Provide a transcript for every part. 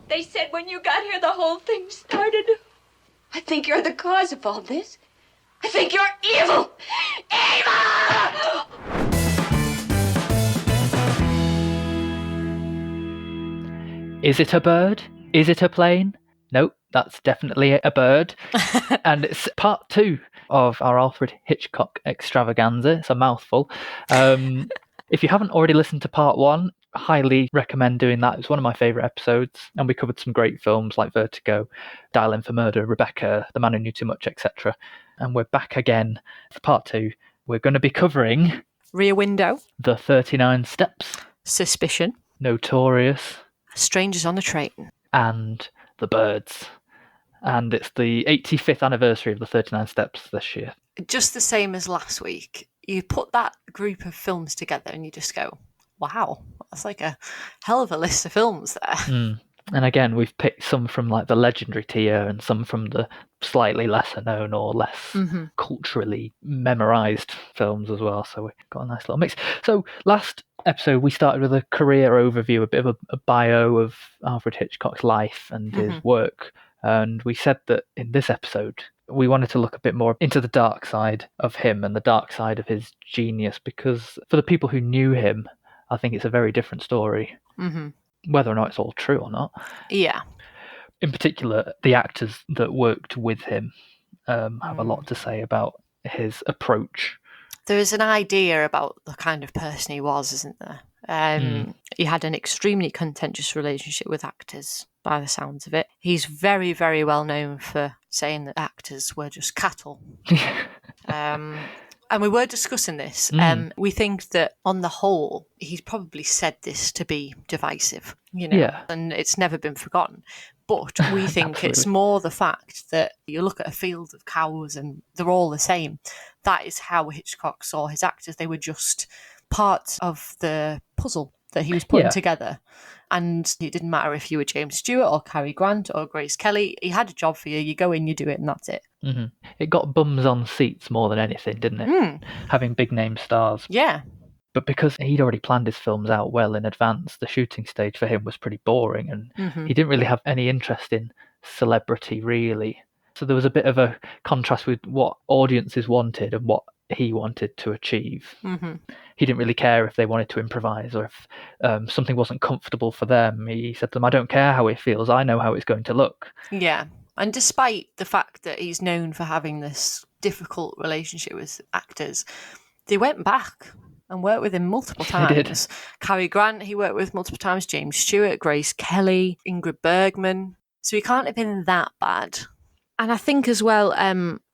They said when you got here, the whole thing started. I think you're the cause of all this. I think you're evil! Evil! Is it a bird? Is it a plane? Nope, that's definitely a bird. And it's part 2 of our Alfred Hitchcock extravaganza. It's a mouthful. If you haven't already listened to part 1, highly recommend doing that. It's one of my favourite episodes, and we covered some great films like Vertigo, Dial M for Murder, Rebecca, The Man Who Knew Too Much, etc. And we're back again for part 2. We're going to be covering Rear Window, The 39 Steps, Suspicion, Notorious, Strangers on a Train, and The Birds. And it's the 85th anniversary of The 39 Steps this year. Just the same as last week. You put that group of films together and you just go, wow, that's like a hell of a list of films there. And again, we've picked some from like the legendary tier and some from the slightly lesser known or less culturally memorized films as well. So we've got a nice little mix. So last episode, we started with a career overview, a bit of a bio of Alfred Hitchcock's life and his work. And we said that in this episode, we wanted to look a bit more into the dark side of him and the dark side of his genius, because for the people who knew him, I think it's a very different story. Whether or not it's all true or not. Yeah. In particular, the actors that worked with him have a lot to say about his approach. There is an idea about the kind of person he was, isn't there? He had an extremely contentious relationship with actors, by the sounds of it. He's very, very well known for saying that actors were just cattle. And we were discussing this. We think that on the whole, he's probably said this to be divisive, and it's never been forgotten. But we think it's more the fact that you look at a field of cows and they're all the same. That is how Hitchcock saw his actors. They were just parts of the puzzle that he was putting together. And it didn't matter if you were James Stewart or Cary Grant or Grace Kelly. He had a job for you. You go in, you do it, and that's it. It got bums on seats more than anything, didn't it? Having big name stars. Yeah. But because he'd already planned his films out well in advance, the shooting stage for him was pretty boring, and he didn't really have any interest in celebrity, really. So there was a bit of a contrast with what audiences wanted and what he wanted to achieve. He didn't really care if they wanted to improvise or if something wasn't comfortable for them. He said to them, I don't care how it feels, I know how it's going to look. Yeah. And despite the fact that he's known for having this difficult relationship with actors, they went back and worked with him multiple times. They did. Cary Grant, he worked with multiple times, James Stewart, Grace Kelly, Ingrid Bergman. So he can't have been that bad. And I think as well,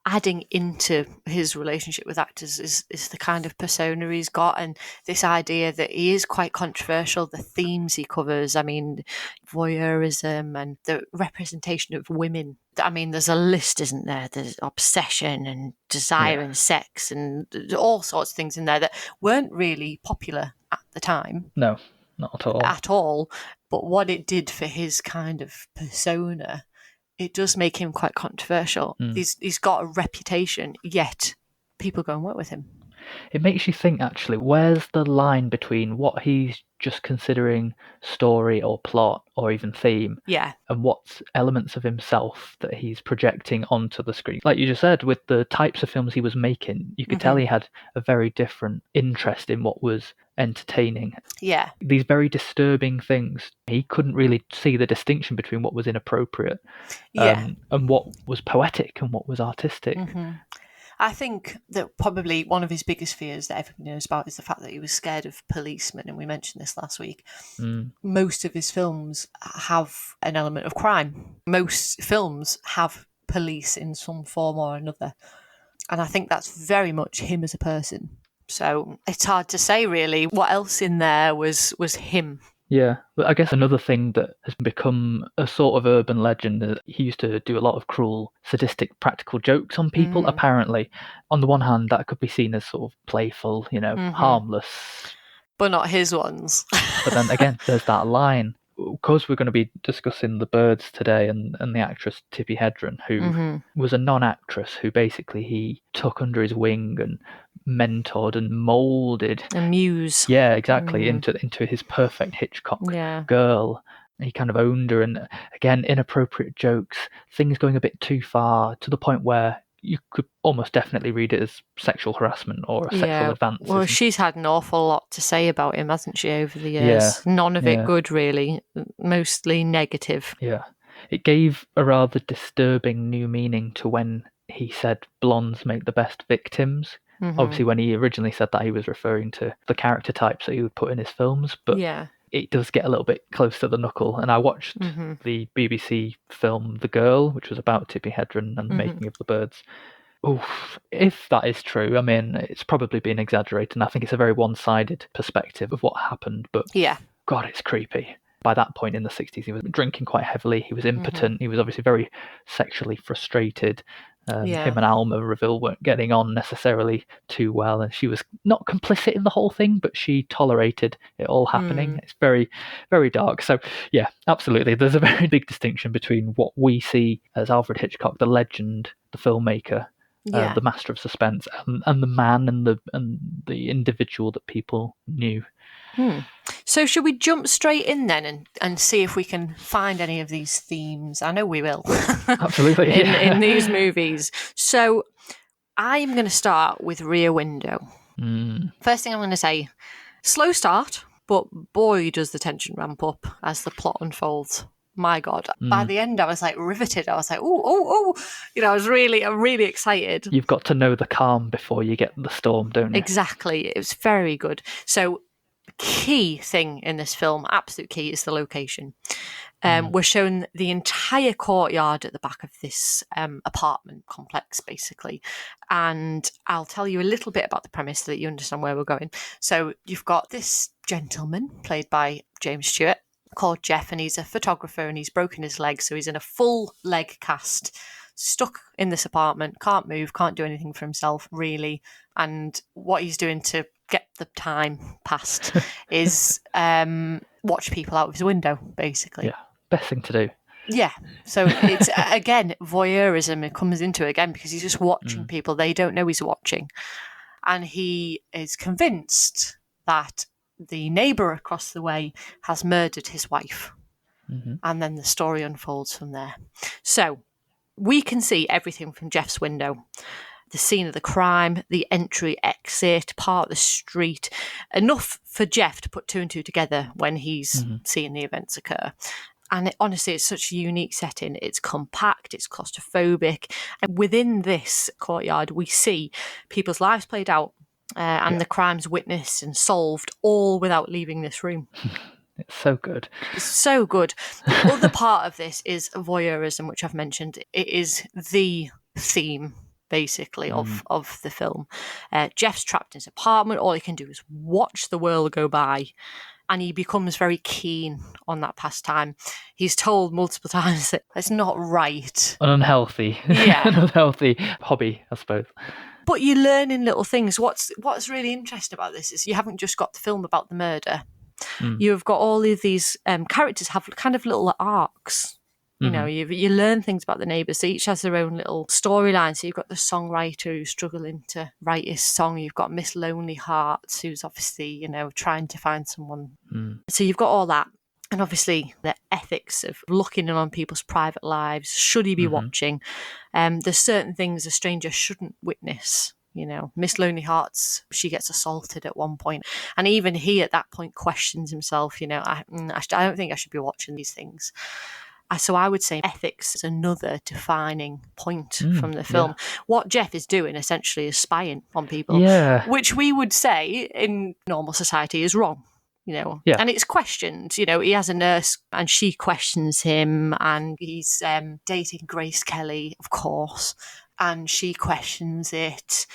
adding into his relationship with actors is the kind of persona he's got, and this idea that he is quite controversial, the themes he covers, I mean, voyeurism and the representation of women. I mean, there's a list, isn't there? There's obsession and desire and sex and all sorts of things in there that weren't really popular at the time. No, not at all. At all. But what it did for his kind of persona, it does make him quite controversial. He's got a reputation, yet people go and work with him. It makes you think, actually, where's the line between what he's just considering story or plot or even theme, and what elements of himself that he's projecting onto the screen? Like you just said, with the types of films he was making, you could tell he had a very different interest in what was entertaining. Yeah. These very disturbing things, he couldn't really see the distinction between what was inappropriate and what was poetic and what was artistic. I think that probably one of his biggest fears that everybody knows about is the fact that he was scared of policemen, and we mentioned this last week. Most of his films have an element of crime. Most films have police in some form or another. And I think that's very much him as a person. So it's hard to say, really, what else in there was him. Yeah, but I guess another thing that has become a sort of urban legend is he used to do a lot of cruel, sadistic, practical jokes on people, apparently. On the one hand, that could be seen as sort of playful, harmless. But not his ones. But then again, there's that line. Of course, we're going to be discussing The Birds today and the actress Tippi Hedren, who was a non-actress who basically he took under his wing and mentored and moulded. A muse. Yeah, exactly, into his perfect Hitchcock girl. He kind of owned her, and again, inappropriate jokes, things going a bit too far to the point where you could almost definitely read it as sexual harassment or a sexual advance. Well, she's had an awful lot to say about him, hasn't she, over the years? Yeah. None of it good, really. Mostly negative. Yeah. It gave a rather disturbing new meaning to when he said blondes make the best victims. Obviously, when he originally said that, he was referring to the character types that he would put in his films, but it does get a little bit close to the knuckle. And I watched the BBC film The Girl, which was about Tippi Hedren and the making of the birds. Oof, if that is true, I mean, it's probably been exaggerated, and I think it's a very one-sided perspective of what happened, but God, it's creepy. By that point in the 60s, he was drinking quite heavily, he was impotent, he was obviously very sexually frustrated. Him and Alma Reville weren't getting on necessarily too well, and she was not complicit in the whole thing, but she tolerated it all happening. It's very, very dark. So, yeah, absolutely. There's a very big distinction between what we see as Alfred Hitchcock, the legend, the filmmaker, the master of suspense, and the man and the individual that people knew. So should we jump straight in then and see if we can find any of these themes? I know we will. Absolutely. in these movies. So I'm going to start with Rear Window. First thing I'm going to say, slow start, but boy does the tension ramp up as the plot unfolds. My God. By the end, I was like riveted. I was like, oh. I'm really excited. You've got to know the calm before you get the storm, don't you? Exactly. It was very good. So key thing in this film, absolute key, is the location. We're shown the entire courtyard at the back of this apartment complex, basically. And I'll tell you a little bit about the premise so that you understand where we're going. So you've got this gentleman, played by James Stewart, called Jeff, and he's a photographer, and he's broken his leg, so he's in a full leg cast, stuck in this apartment, can't move, can't do anything for himself, really. And what he's doing to get the time passed is watch people out of his window, basically. Yeah, best thing to do. Yeah, so it's again voyeurism. It comes into it again because he's just watching people. They don't know he's watching, and he is convinced that the neighbour across the way has murdered his wife. And then the story unfolds from there. So we can see everything from Jeff's window. The scene of the crime, the entry, exit, part of the street. Enough for Jeff to put two and two together when he's seeing the events occur. And honestly, it's such a unique setting. It's compact, it's claustrophobic. And within this courtyard, we see people's lives played out and the crimes witnessed and solved, all without leaving this room. It's so good. It's so good. The other part of this is voyeurism, which I've mentioned. It is the theme, basically, of the film. Jeff's trapped in his apartment. All he can do is watch the world go by, and he becomes very keen on that pastime. He's told multiple times that it's not right. An unhealthy hobby, I suppose. But you learn in little things. What's really interesting about this is you haven't just got the film about the murder. You've got all of these characters have kind of little arcs. You know, you learn things about the neighbours. So each has their own little storyline. So you've got the songwriter who's struggling to write his song. You've got Miss Lonely Hearts, who's obviously, trying to find someone. So you've got all that. And obviously the ethics of looking in on people's private lives. Should he be watching? There's certain things a stranger shouldn't witness. Miss Lonely Hearts, she gets assaulted at one point. And even he at that point questions himself, I don't think I should be watching these things. So I would say ethics is another defining point from the film. Yeah. What Jeff is doing essentially is spying on people, which we would say in normal society is wrong. And it's questioned. He has a nurse and she questions him, and he's dating Grace Kelly, of course, and she questions it.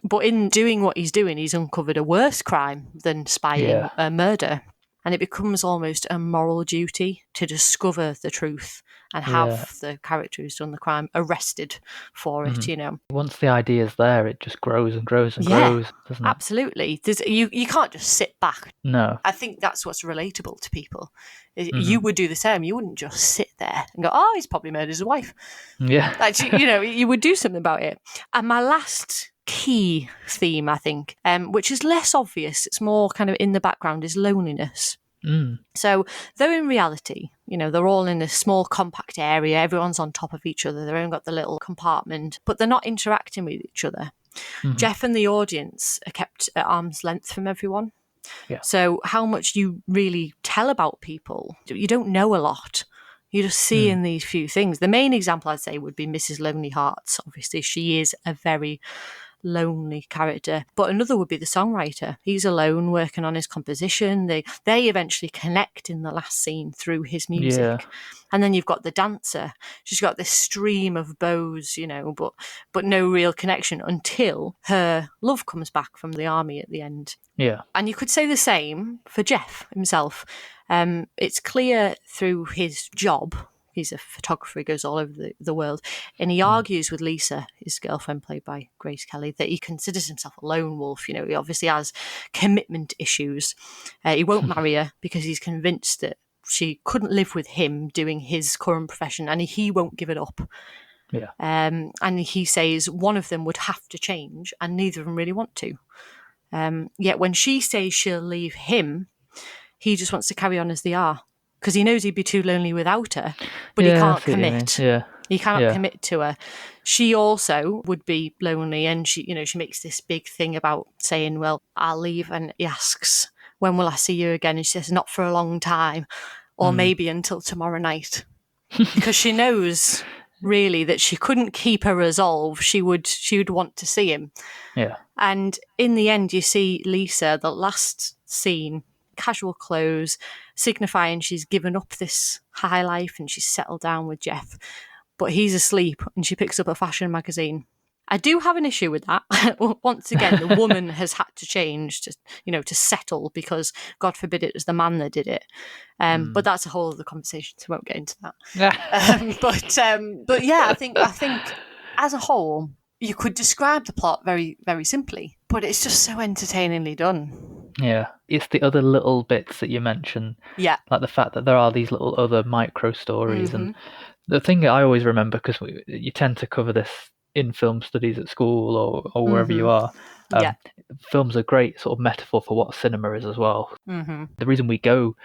But in doing what he's doing, he's uncovered a worse crime than spying, a murder. And it becomes almost a moral duty to discover the truth and have the character who's done the crime arrested for it, Once the idea is there, it just grows and grows and grows, doesn't it? Absolutely. You can't just sit back. No. I think that's what's relatable to people. You would do the same. You wouldn't just sit there and go, oh, he's probably murdered his wife. Yeah. You would do something about it. And my last key theme, I think, which is less obvious, it's more kind of in the background, is loneliness. So, though in reality, they're all in a small, compact area, everyone's on top of each other, they've only got the little compartment, but they're not interacting with each other. Jeff and the audience are kept at arm's length from everyone. Yeah. So, how much you really tell about people, you don't know a lot. You just see in these few things. The main example I'd say would be Mrs. Lonely Hearts. Obviously, she is a very lonely character. But another would be the songwriter. He's alone working on his composition. They eventually connect in the last scene through his music. Yeah. And then you've got the dancer. She's got this stream of bows, but no real connection until her love comes back from the army at the end. Yeah. And you could say the same for Jeff himself. It's clear through his job. He's a photographer, he goes all over the world. And he argues with Lisa, his girlfriend played by Grace Kelly, that he considers himself a lone wolf. He obviously has commitment issues. He won't marry her because he's convinced that she couldn't live with him doing his current profession, and he won't give it up. Yeah. And he says one of them would have to change, and neither of them really want to. Yet when she says she'll leave him, he just wants to carry on as they are. Because he knows he'd be too lonely without her, but he can't commit. Yeah. He cannot commit to her. She also would be lonely, and she makes this big thing about saying, "Well, I'll leave," and he asks, "When will I see you again?" And she says, "Not for a long time, or maybe until tomorrow night," because she knows really that she couldn't keep her resolve. She would want to see him. Yeah. And in the end, you see Lisa, the last scene, casual clothes, signifying she's given up this high life and she's settled down with Jeff. But he's asleep, and she picks up a fashion magazine. I do have an issue with that. Once again, the woman has had to change to settle, because God forbid it was the man that did it. But that's a whole other conversation, so I won't get into that. But yeah, I think as a whole, you could describe the plot very, very simply, but it's just so entertainingly done. Yeah, it's the other little bits that you mention. Yeah. Like the fact that there are these little other micro stories. And the thing that I always remember, because you tend to cover this in film studies at school or wherever you are, films are great sort of metaphor for what cinema is as well. The reason we go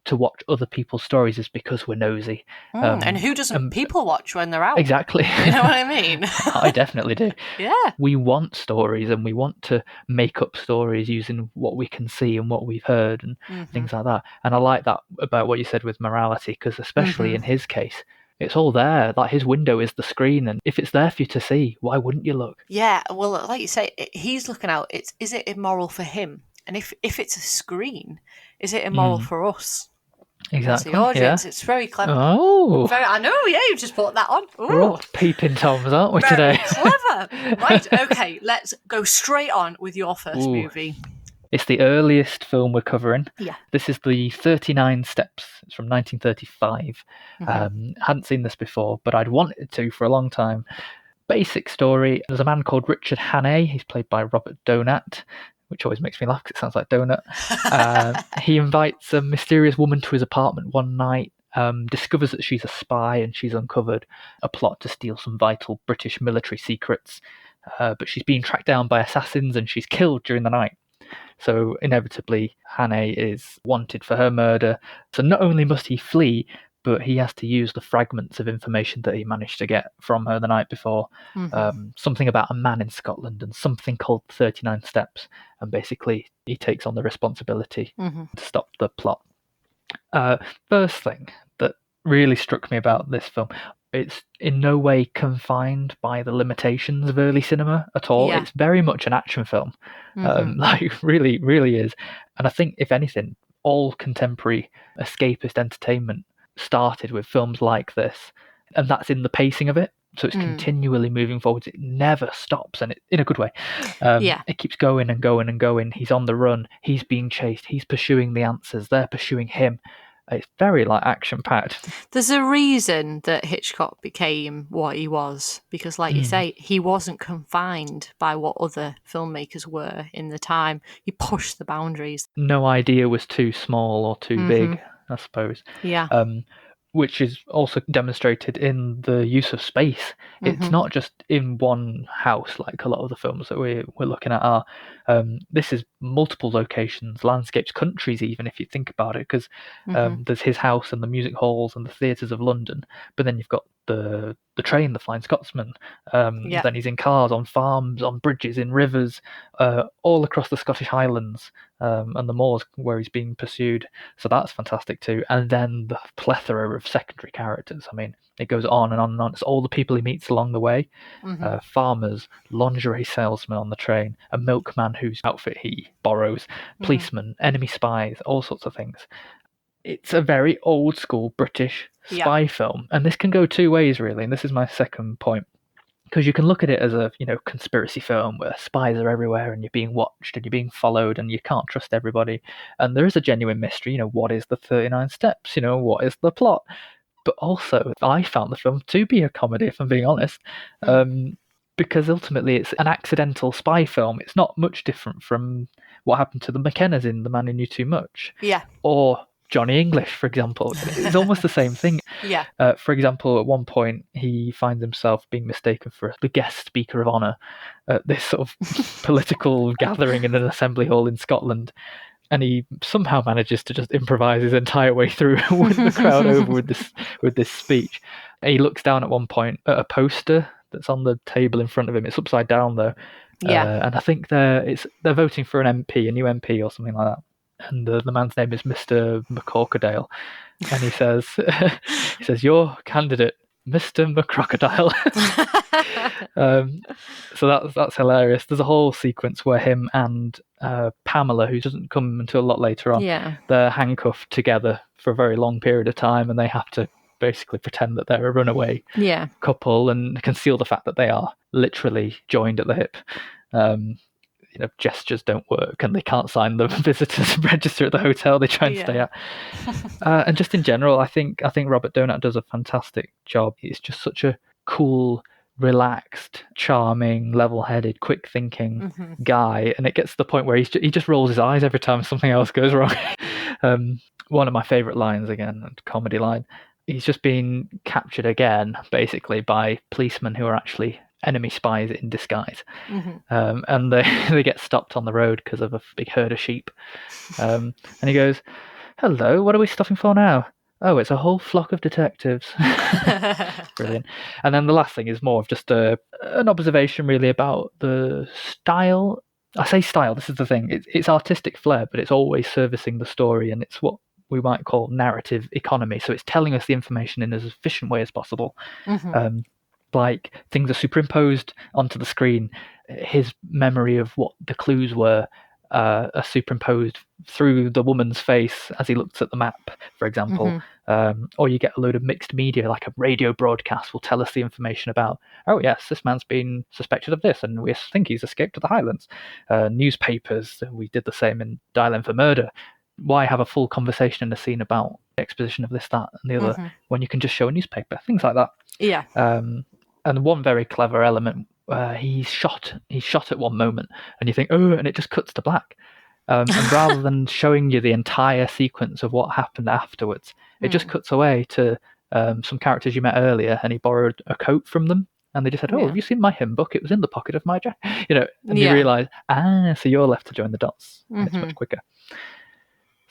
to watch other people's stories is because we're nosy. And who doesn't people watch when they're out? Exactly. You know what I mean? I definitely do. Yeah. We want stories, and we want to make up stories using what we can see and what we've heard and things like that. And I like that about what you said with morality, because especially in his case, it's all there. Like, his window is the screen, and if it's there for you to see, why wouldn't you look? Yeah, well, like you say, he's looking out. Is it immoral for him? And if it's a screen, is it immoral for us? Exactly. As the audience, yeah. It's very clever. Oh, I know. Yeah, you just put that on. Ooh. We're all peeping toms, aren't we, Very today? clever. Right. Okay. Let's go straight on with your first movie. It's the earliest film we're covering. Yeah. This is the 39 Steps. It's from 1935. Hadn't seen this before, but I'd wanted to for a long time. Basic story. There's a man called Richard Hannay. He's played by Robert Donat, which always makes me laugh because it sounds like donut. He invites a mysterious woman to his apartment one night, discovers that she's a spy, and she's uncovered a plot to steal some vital British military secrets. But she's being tracked down by assassins, and she's killed during the night. So inevitably, Hannay is wanted for her murder. So not only must he flee, but he has to use the fragments of information that he managed to get from her the night before. Something about a man in Scotland and something called 39 Steps. And basically, he takes on the responsibility to stop the plot. First thing that really struck me about this film, it's in no way confined by the limitations of early cinema at all. Yeah. It's very much an action film. Like, really, really is. And I think, if anything, all contemporary escapist entertainment started with films like this, and that's in the pacing of it. So it's continually moving forwards. It never stops, and in a good way. It keeps going and going and going. He's on the run. He's being chased. He's pursuing the answers. They're pursuing him. It's very action-packed. There's a reason that Hitchcock became what he was, because, like you say, he wasn't confined by what other filmmakers were in the time. He pushed the boundaries. No idea was too small or too big, I suppose. Yeah. which is also demonstrated in the use of space. It's not just in one house like a lot of the films that we're looking at are. This is multiple locations, landscapes, countries, even if you think about it, because there's his house and the music halls and the theatres of London, but then you've got the train, the Flying Scotsman. Then he's in cars, on farms, on bridges, in rivers, all across the Scottish Highlands and the moors where he's being pursued. So that's fantastic too. And then the plethora of secondary characters. I mean, it goes on and on and on. It's all the people he meets along the way. Farmers, lingerie salesmen on the train, a milkman whose outfit he borrows, policemen, enemy spies, all sorts of things. It's a very old school British spy film, and this can go two ways really, and this is my second point. Because you can look at it as a conspiracy film where spies are everywhere and you're being watched and you're being followed and you can't trust everybody, and there is a genuine mystery. What is the 39 steps? What is the plot? But also, I found the film to be a comedy, if I'm being honest, because ultimately it's an accidental spy film. It's not much different from what happened to the McKennas in The Man Who Knew Too Much, or Johnny English, for example. It's almost the same thing. For example, at one point, he finds himself being mistaken for the guest speaker of honour at this sort of political gathering in an assembly hall in Scotland. And he somehow manages to just improvise his entire way through, win the crowd over with this speech. He looks down at one point at a poster that's on the table in front of him. It's upside down though, and I think they're voting for an MP, a new MP or something like that. And the man's name is Mr. McCorkadale, and he says, "Your candidate, Mr. McCrocodile." So that's hilarious. There's a whole sequence where him and Pamela, who doesn't come until a lot later on, they're handcuffed together for a very long period of time, and they have to basically pretend that they're a runaway couple and conceal the fact that they are literally joined at the hip. Gestures don't work, and they can't sign the visitors register at the hotel they try and stay at. And just in general, I think Robert Donat does a fantastic job. He's just such a cool, relaxed, charming, level-headed, quick-thinking guy, and it gets to the point where he just rolls his eyes every time something else goes wrong. One of my favourite lines, again, a comedy line. He's just been captured again, basically, by policemen who are actually enemy spies in disguise, and they get stopped on the road because of a big herd of sheep, and he goes, "Hello, what are we stopping for now?" "Oh, it's a whole flock of detectives." Brilliant. And then the last thing is more of just an observation really about the style. I say style, this is the thing, it's artistic flair, but it's always servicing the story, and it's what we might call narrative economy. So it's telling us the information in as efficient way as possible. Like things are superimposed onto the screen. His memory of what the clues were are superimposed through the woman's face as he looks at the map, for example. Or you get a load of mixed media, like a radio broadcast will tell us the information about, oh yes, this man's been suspected of this and we think he's escaped to the Highlands. Newspapers, we did the same in Dial M for Murder. Why have a full conversation in a scene about the exposition of this, that, and the other when you can just show a newspaper? Things like that. And one very clever element, he's shot at one moment, and you think, oh, and it just cuts to black. And rather than showing you the entire sequence of what happened afterwards, it just cuts away to some characters you met earlier, and he borrowed a coat from them, and they just said, "Oh, have you seen my hymn book? It was in the pocket of my jacket." And you realise, so you're left to join the dots, and it's much quicker.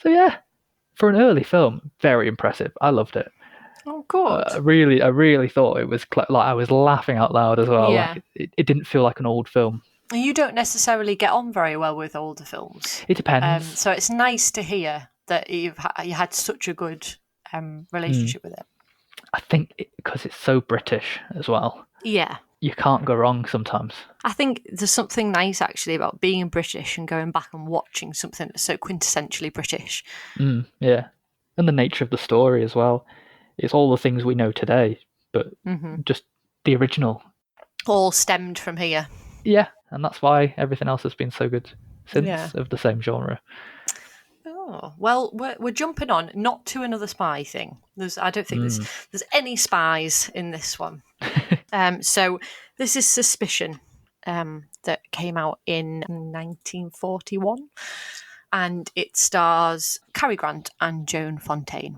So yeah, for an early film, very impressive. I loved it. Oh, good. I really thought it was like I was laughing out loud as well. Yeah. Like it didn't feel like an old film. You don't necessarily get on very well with older films. It depends. So it's nice to hear that you had such a good relationship with it. I think because it's so British as well. Yeah. You can't go wrong sometimes. I think there's something nice actually about being British and going back and watching something that's so quintessentially British. Yeah. And the nature of the story as well. It's all the things we know today, but just the original. All stemmed from here. Yeah, and that's why everything else has been so good since of the same genre. Oh, well, we're jumping on, not to another spy thing. I don't think there's any spies in this one. So this is Suspicion, that came out in 1941, and it stars Cary Grant and Joan Fontaine.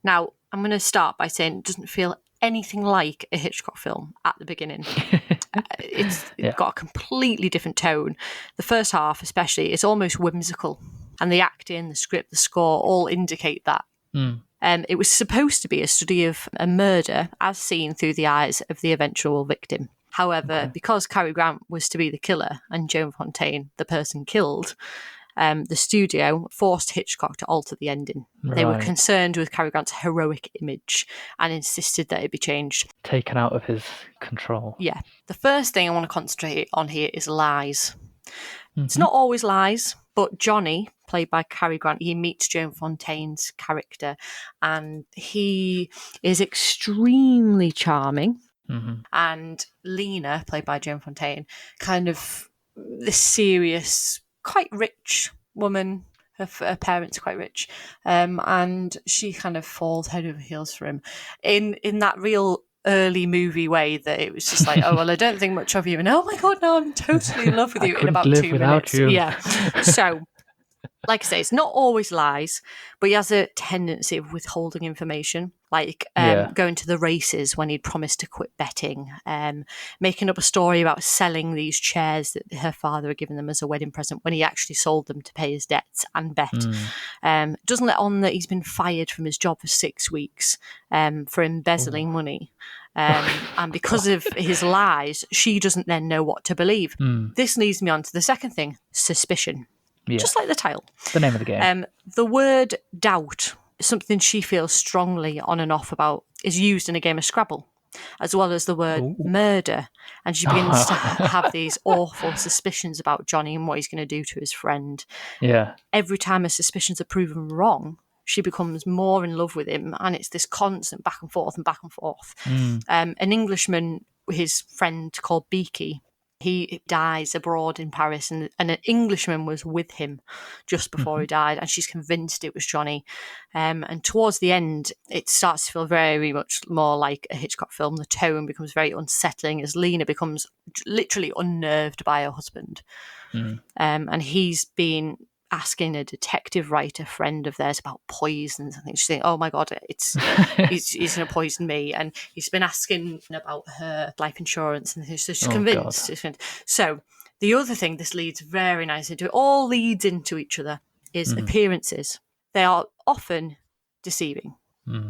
Now, I'm going to start by saying it doesn't feel anything like a Hitchcock film at the beginning. It's got a completely different tone. The first half, especially, is almost whimsical. And the acting, the script, the score all indicate that. It was supposed to be a study of a murder as seen through the eyes of the eventual victim. However, because Cary Grant was to be the killer and Joan Fontaine the person killed, the studio forced Hitchcock to alter the ending. Right. They were concerned with Cary Grant's heroic image and insisted that it be changed. Taken out of his control. Yeah. The first thing I want to concentrate on here is lies. It's not always lies, but Johnny, played by Cary Grant, he meets Joan Fontaine's character and he is extremely charming. And Lena, played by Joan Fontaine, kind of this serious, quite rich woman. Her parents are quite rich, and she kind of falls head over heels for him in that real early movie way that it was just like, oh, well, I don't think much of you, and oh my god, no, I'm totally in love with you in about 2 minutes. You. Yeah. So, like I say, it's not always lies, but he has a tendency of withholding information, like going to the races when he'd promised to quit betting, making up a story about selling these chairs that her father had given them as a wedding present when he actually sold them to pay his debts and bet. Doesn't let on that he's been fired from his job for 6 weeks for embezzling money. And because of his lies, she doesn't then know what to believe. This leads me on to the second thing, suspicion. Yeah. Just like the title. The name of the game. The word doubt, something she feels strongly on and off about, is used in a game of Scrabble, as well as the word murder. And she begins to have these awful suspicions about Johnny and what he's going to do to his friend. Yeah. Every time her suspicions are proven wrong, she becomes more in love with him. And it's this constant back and forth and back and forth. An Englishman, his friend called Beaky, he dies abroad in Paris, and an Englishman was with him just before he died, and she's convinced it was Johnny. And towards the end, it starts to feel very much more like a Hitchcock film. The tone becomes very unsettling as Lena becomes literally unnerved by her husband. And he's been asking a detective writer friend of theirs about poisons and things. She's saying, oh my God, he's going to poison me. And he's been asking about her life insurance and things. So she's convinced. So the other thing this leads very nicely into, it all leads into each other, is appearances. They are often deceiving.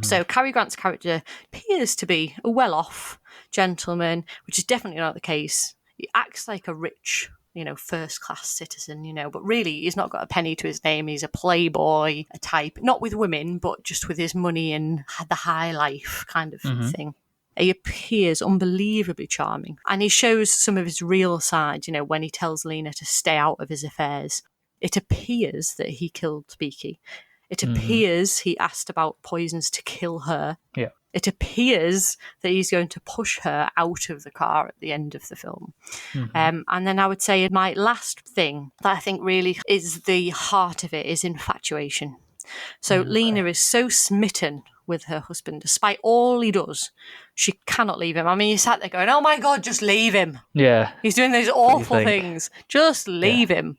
So Cary Grant's character appears to be a well-off gentleman, which is definitely not the case. He acts like a rich, first-class citizen, but really he's not got a penny to his name. He's a playboy, a type, not with women, but just with his money and the high life kind of thing. He appears unbelievably charming, and he shows some of his real side, when he tells Lena to stay out of his affairs. It appears that he killed Beaky. It appears he asked about poisons to kill her. Yeah. It appears that he's going to push her out of the car at the end of the film. And then I would say my last thing that I think really is the heart of it is infatuation. So Lena is so smitten with her husband, despite all he does. She cannot leave him. I mean, he sat there going, oh my God, just leave him. Yeah. He's doing those awful things. Just leave him.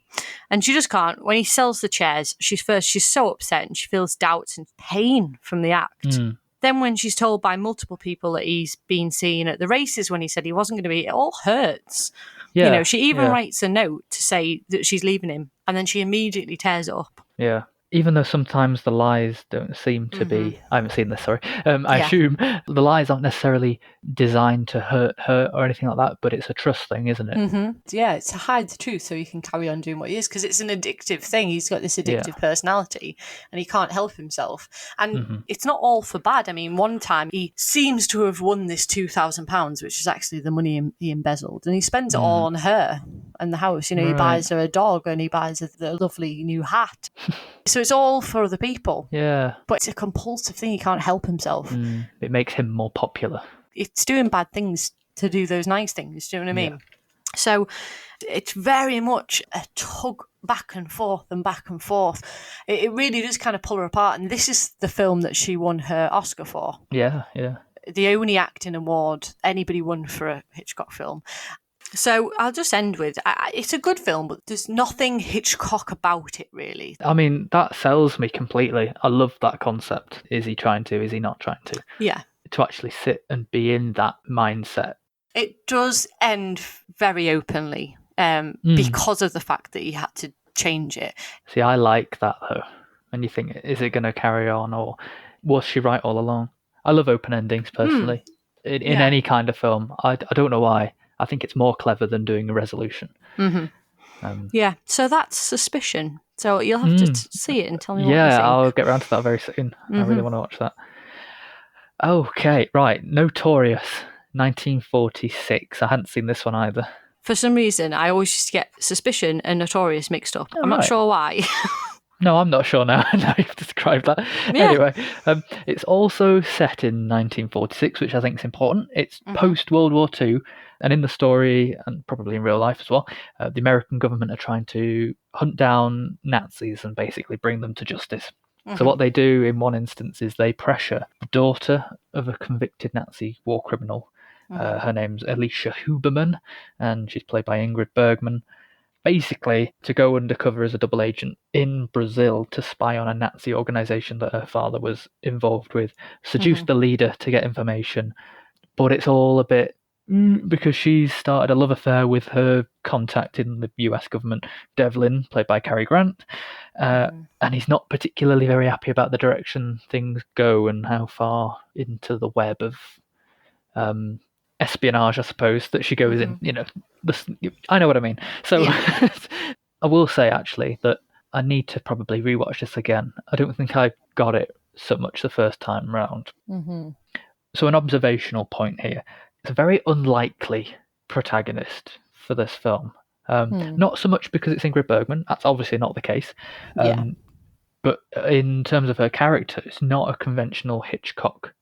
And she just can't. When he sells the chairs, she's so upset and she feels doubts and pain from the act. Then when she's told by multiple people that he's been seen at the races when he said he wasn't going to be, it all hurts. Yeah. She even writes a note to say that she's leaving him, and then she immediately tears it up. Yeah. Even though sometimes the lies don't seem to be, I haven't seen this, sorry. I assume the lies aren't necessarily designed to hurt her or anything like that, but it's a trust thing, isn't it? Yeah, it's to hide the truth so he can carry on doing what he is, because it's an addictive thing. He's got this addictive personality and he can't help himself. And it's not all for bad. I mean, one time he seems to have won this £2,000, which is actually the money he embezzled, and he spends it all on her and the house. He buys her a dog and he buys her the lovely new hat. So it's all for other people. Yeah. But it's a compulsive thing. He can't help himself. It makes him more popular. It's doing bad things to do those nice things. Do you know what I mean? So it's very much a tug back and forth and back and forth. It really does kind of pull her apart. And this is the film that she won her Oscar for. Yeah, yeah. The only acting award anybody won for a Hitchcock film. So I'll just end with, it's a good film, but there's nothing Hitchcock about it, really. I mean, that sells me completely. I love that concept. Is he trying to? Is he not trying to? Yeah. To actually sit and be in that mindset. It does end very openly because of the fact that he had to change it. See, I like that though. And you think, is it going to carry on, or was she right all along? I love open endings personally. In any kind of film. I don't know why. I think it's more clever than doing a resolution. Yeah, so that's Suspicion. So you'll have to see it and tell me what you think. Yeah, I'll get around to that very soon. I really want to watch that. Okay, right. Notorious, 1946. I hadn't seen this one either. For some reason, I always used to get Suspicion and Notorious mixed up. I'm not sure why. No, I'm not sure now. Now you've described that. Yeah. Anyway, it's also set in 1946, which I think is important. It's post-World War II, and in the story, and probably in real life as well, the American government are trying to hunt down Nazis and basically bring them to justice. So what they do in one instance is they pressure the daughter of a convicted Nazi war criminal. Her name's Alicia Huberman, and she's played by Ingrid Bergman. Basically, to go undercover as a double agent in Brazil to spy on a Nazi organization that her father was involved with, seduce the leader to get information. But it's all a bit because she's started a love affair with her contact in the US government, Devlin, played by Cary Grant, and he's not particularly very happy about the direction things go and how far into the web of espionage, I suppose, that she goes in. You know, I know what I mean. So I will say actually that I need to probably rewatch this again. I don't think I got it so much the first time round. So an observational point here: it's a very unlikely protagonist for this film. Not so much because it's Ingrid Bergman. That's obviously not the case. But in terms of her character, it's not a conventional Hitchcock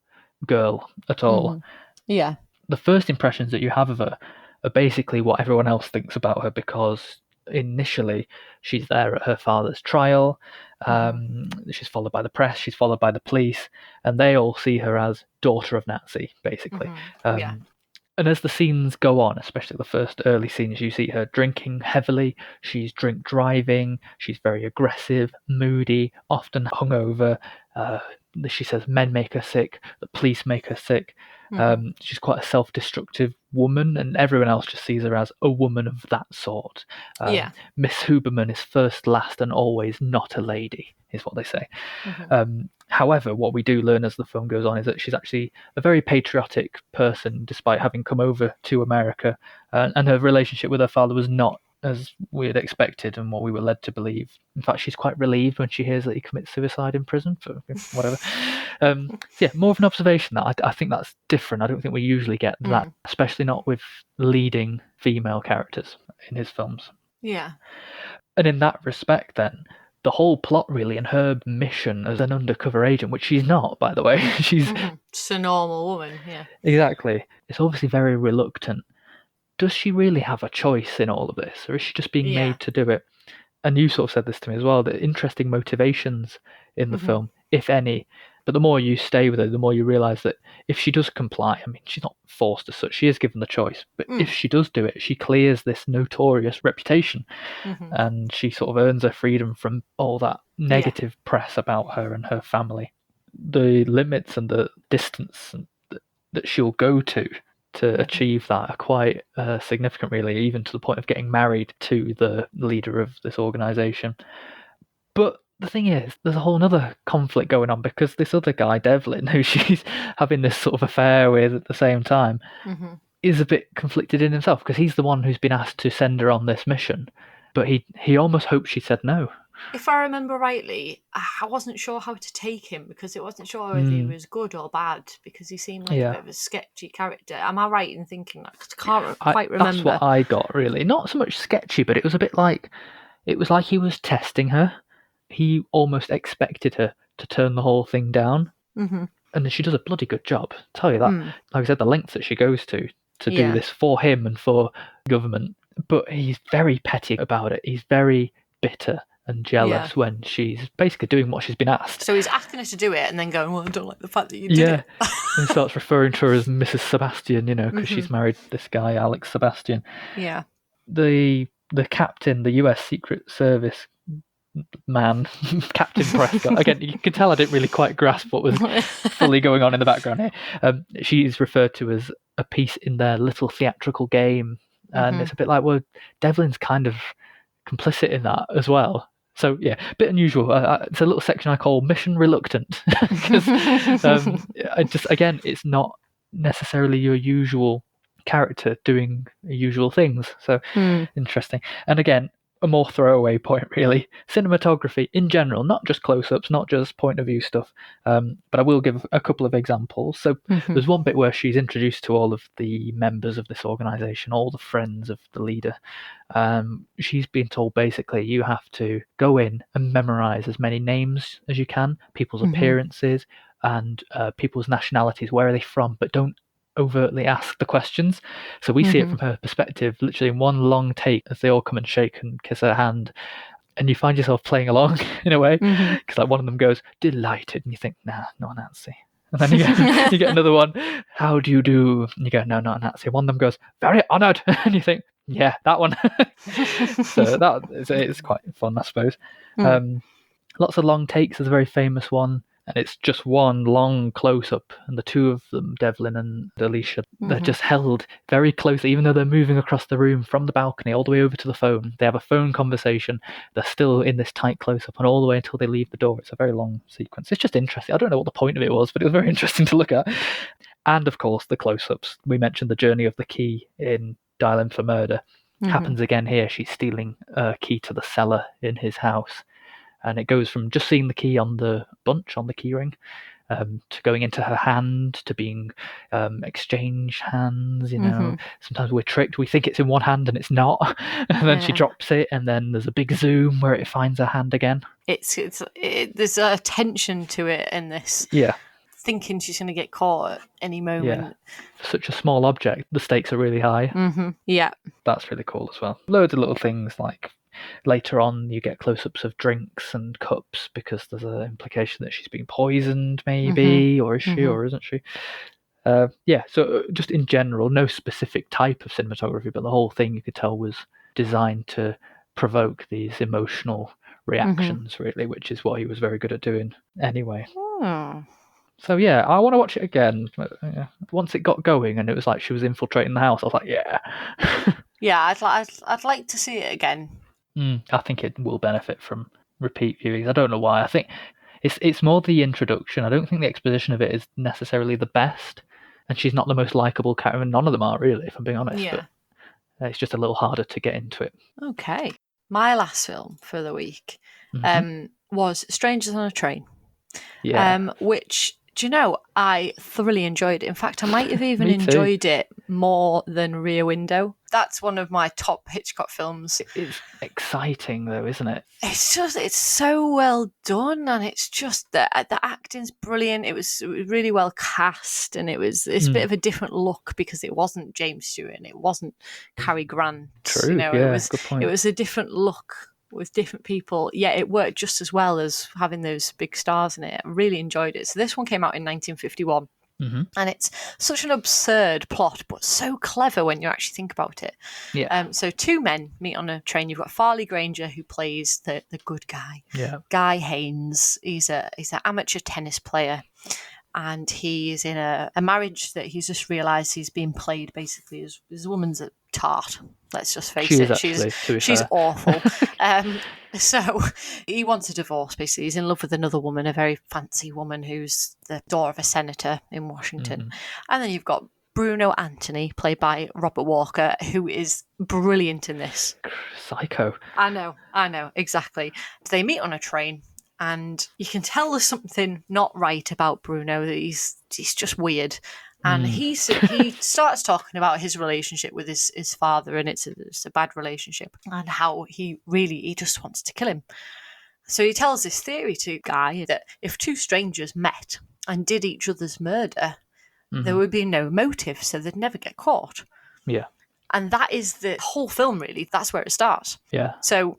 girl at all. Yeah. The first impressions that you have of her are basically what everyone else thinks about her, because initially she's there at her father's trial. She's followed by the press, she's followed by the police, and they all see her as daughter of Nazi, basically. And as the scenes go on, especially the first early scenes, you see her drinking heavily. She's drink driving. She's very aggressive, moody, often hungover. She says men make her sick. The police make her sick. She's quite a self-destructive woman, and everyone else just sees her as a woman of that sort. Miss Huberman is first, last, and always not a lady, is what they say. However, what we do learn as the film goes on is that she's actually a very patriotic person, despite having come over to America, and her relationship with her father was not as we had expected and what we were led to believe. In fact, she's quite relieved when she hears that he commits suicide in prison for whatever. More of an observation that I think that's different. I don't think we usually get that, especially not with leading female characters in his films. Yeah. And in that respect, then, the whole plot really and her mission as an undercover agent, which she's not, by the way. She's just a normal woman, yeah. Exactly. It's obviously very reluctant. Does she really have a choice in all of this, or is she just being made to do it? And you sort of said this to me as well, the interesting motivations in the film, if any. But the more you stay with her, the more you realise that if she does comply, I mean, she's not forced as such, she is given the choice. But if she does do it, she clears this notorious reputation, and she sort of earns her freedom from all that negative press about her and her family. The limits and the distance that she'll go to achieve that are quite significant, really, even to the point of getting married to the leader of this organisation. But the thing is, there's a whole other conflict going on, because this other guy, Devlin, who she's having this sort of affair with at the same time, is a bit conflicted in himself, because he's the one who's been asked to send her on this mission, but he almost hoped she said no. If I remember rightly, I wasn't sure how to take him, because it wasn't sure whether he was good or bad, because he seemed like a bit of a sketchy character. Am I right in thinking that? I can't quite remember. That's what I got, really. Not so much sketchy, but it was a bit like, it was like he was testing her. He almost expected her to turn the whole thing down. And she does a bloody good job, I'll tell you that. Like I said, the lengths that she goes to do this for him and for government. But he's very petty about it. He's very bitter and jealous when she's basically doing what she's been asked. So he's asking her to do it and then going, well, I don't like the fact that you did it. And he starts referring to her as Mrs. Sebastian, because she's married this guy, Alex Sebastian. Yeah. The captain, the US Secret Service man, Captain Prescott. Again, you can tell I didn't really quite grasp what was fully going on in the background here. She's referred to as a piece in their little theatrical game. And it's a bit like, well, Devlin's kind of complicit in that as well. So yeah, a bit unusual. It's a little section I call Mission Reluctant, because it's not necessarily your usual character doing usual things. So interesting. And again, a more throwaway point, really. Cinematography in general, not just close-ups, not just point of view stuff, but I will give a couple of examples. So there's one bit where she's introduced to all of the members of this organization, all the friends of the leader. She's been told basically you have to go in and memorize as many names as you can, people's appearances and people's nationalities, where are they from, but don't overtly ask the questions. So we see it from her perspective, literally in one long take, as they all come and shake and kiss her hand, and you find yourself playing along in a way, because like one of them goes delighted, and you think, nah, not Nancy. And then you get another one, how do you do? And you go, no, not Nancy. One of them goes, very honoured, and you think, yeah, that one. So it's quite fun, I suppose. Lots of long takes is a very famous one, and it's just one long close-up, and the two of them, Devlin and Alicia, they're just held very closely, even though they're moving across the room from the balcony all the way over to the phone. They have a phone conversation, they're still in this tight close-up, and all the way until they leave the door. It's a very long sequence. It's just interesting. I don't know what the point of it was, but it was very interesting to look at. And of course, the close-ups. We mentioned the journey of the key in Dial M for Murder. Happens again here. She's stealing a key to the cellar in his house. And it goes from just seeing the key on the bunch, on the key ring, to going into her hand, to being exchange hands. Sometimes we're tricked. We think it's in one hand and it's not. And then she drops it, and then there's a big zoom where it finds her hand again. There's a tension to it in this. Yeah. Thinking she's going to get caught at any moment. Yeah. For such a small object, the stakes are really high. Yeah. That's really cool as well. Loads of little things like later on you get close-ups of drinks and cups, because there's an implication that she's been poisoned, maybe, or is she, or isn't she? So just in general, no specific type of cinematography, but the whole thing, you could tell, was designed to provoke these emotional reactions, really, which is what he was very good at doing anyway. So yeah, I want to watch it again. Once it got going and it was like she was infiltrating the house, I was like, yeah. Yeah, I'd like to see it again. I think it will benefit from repeat viewings. I don't know why. I think it's more the introduction. I don't think the exposition of it is necessarily the best, and she's not the most likable character. None of them are, really, if I'm being honest. Yeah. But it's just a little harder to get into it. Okay. My last film for the week was Strangers on a Train. Yeah. Which, do you know, I thoroughly enjoyed it. In fact, I might have even enjoyed it more than Rear Window. That's one of my top Hitchcock films. It's exciting, though, isn't it? It's so well done, and it's just the acting's brilliant. It was really well cast, and it's a bit of a different look, because it wasn't James Stewart and it wasn't Cary Grant. True, good point. It was a different look with different people. Yeah, it worked just as well as having those big stars in it. I really enjoyed it. So this one came out in 1951. And it's such an absurd plot, but so clever when you actually think about it. Yeah. So two men meet on a train. You've got Farley Granger, who plays the good guy. Yeah. Guy Haynes. He's an amateur tennis player, and he's in a marriage that he's just realised he's being played basically as a woman's a tart. Let's just face it. She's awful. So he wants a divorce, basically. He's in love with another woman, a very fancy woman who's the daughter of a senator in Washington. And then you've got Bruno Anthony, played by Robert Walker, who is brilliant in this. Psycho. I know, exactly. They meet on a train, and you can tell there's something not right about Bruno, that he's just weird. And he starts talking about his relationship with his father, and it's a bad relationship, and how he just wants to kill him. So he tells this theory to Guy that if two strangers met and did each other's murder, there would be no motive, so they'd never get caught. Yeah. And that is the whole film, really. That's where it starts. Yeah. So